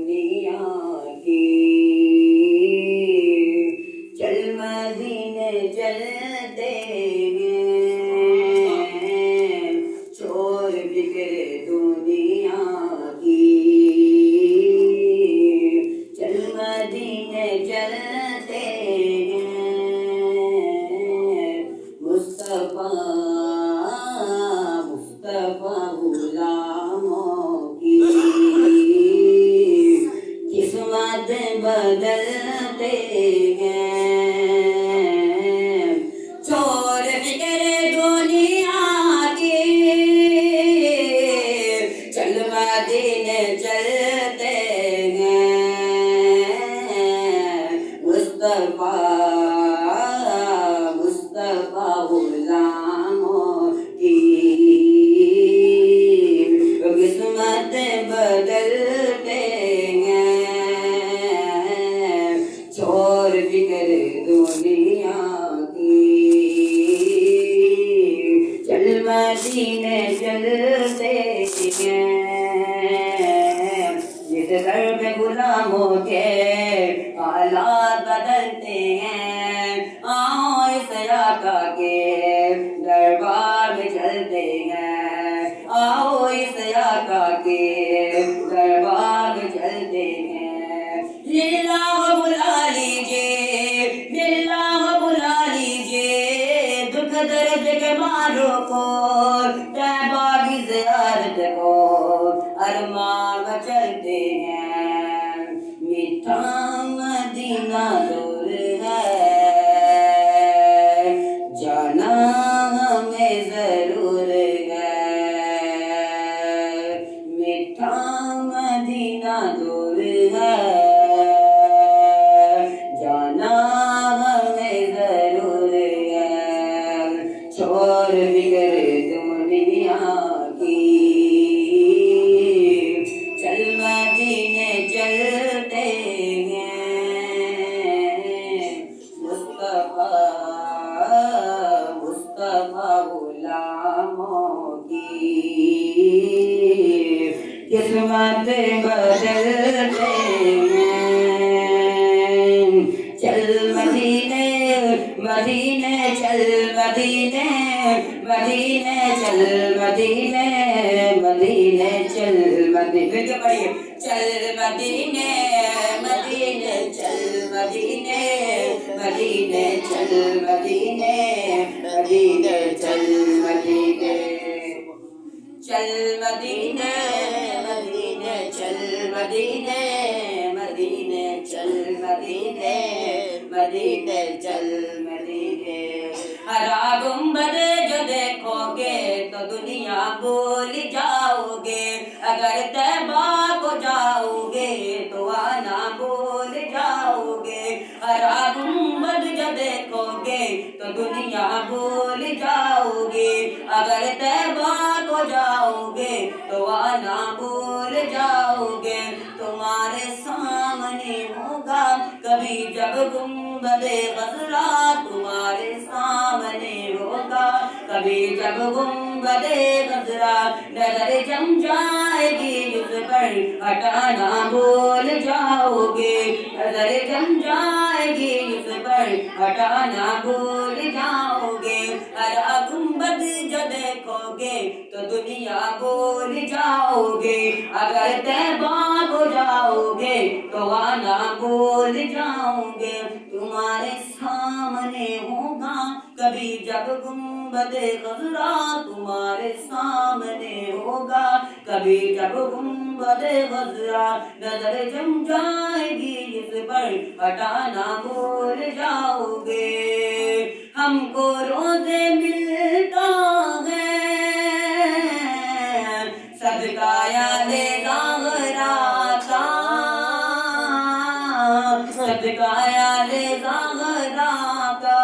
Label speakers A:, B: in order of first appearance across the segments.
A: دنیا کی چل مدینے چلتے ہیں چھوڑ فکر دنیا کی چل مدینے چلتے ہیں مصطفیٰ غلاموں کی قسمت بدلتے ہیں چھوڑ فکر دنیا کی چل مدینے چلتے ہیں مصطفیٰ غلاموں کی قسمت بدلتے ہیں چھوڑ فکر دنیا کی چل مدینے چلتے ہیں جس در پہ غلاموں کے حالات بدلتے ہیں آؤ اس آقا کے دربار میں چلتے ہیں آؤ اس آقا کے دربار میں چلتے ہیں للہ بلا لیجیے للہ بلا لیجیے دکھ درد کے ماروں کو طیبہ کی زیارت کو ارمان میں چلتے ہیں میٹھا مدینہ دور ہے جانا ہمیں ضرور ہے میٹھا مدینہ دور ہے جانا ہمیں ضرور ہے چھوڑ فکر دنیا کی چل مدینے چلتے ہیں مصطفیٰ غلاموں کی قسمت بدلتے ہیں چل مدینے مدینے چل مدینے مدینے چل مدینے مدینے چل مدینے چل مدینے مدینے چل مدینے مدینے چل مدینے مدینے چل مدینے چل مدینے مدینے چل مدینے مدینے چل مدینے مدینے چل مدینے ہرا گنبد جو دیکھو گے تو دنیا بھول جاؤ گے اگر طیبہ کو جاؤ گے تو آنا بھول جاؤ گے ہرا گنبد جو دیکھو گے تو دنیا بھول جاؤ گے اگر طیبہ کو جاؤ گے تو آنا بھول جاؤ گے تمہارے سامنے ہوگا کبھی جب گنبد خضرا تمہارے سامنے ہوگا کبھی جب گنبد خضرا نظر جم جائے گی اس پر ہٹانا بھول جاؤ گے نظر جم جائے گی اس پر ہٹانا بھول جاؤ گے ہر گنبد جو دیکھو گے تو دنیا بھول جاؤ گے اگر طیبہ کو جاؤ گے تو آنا بھول جاؤ گے تمہارے سامنے ہوگا کبھی جب گنبد خضرا تمہارے سامنے ہوگا کبھی جب گنبد خضرا نظر جم جائے گی اس پر ہٹانا بھول جاؤ گے ہم کو روزے ملتا ہے صدقہ یاد زہرا کا صدقہ یاد زہرا کا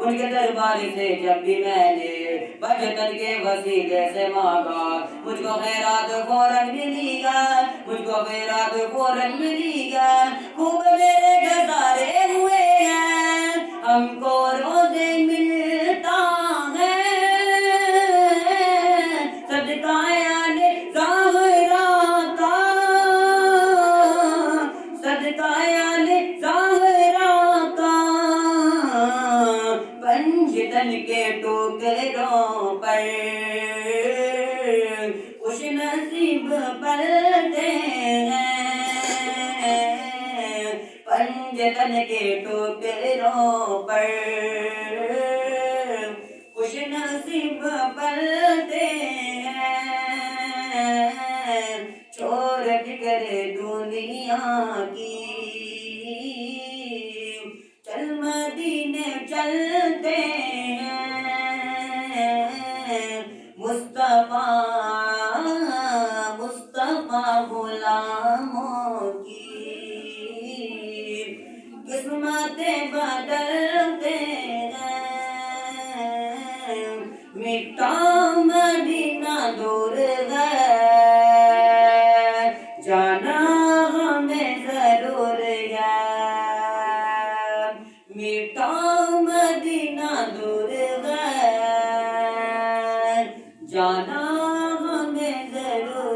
A: ان کے دربار سے جب بھی میں نے بجتن کے وسیلے سے مانگا مجھ کو خیرات فوراً ملی گا مجھ کو خیرات فوراً ملی گا خوب میرے گزارے ہوئے ہیں ہم کو روزے ملتا ہے صدقہ یاد زہرا کا پلتے ہیں پنجتن کے ٹوکروں پر خوش نصیب پلتے ہیں چھوڑ فکر دنیا کی چل مدینے چلتے ہیں مصطفیٰ غلاموں کی قسمتیں بدلتے ہیں مٹا مدینہ دور ہے جانا ہمیں ضرور ہے مٹا مدینہ دور ہے جانا ہمیں ضرور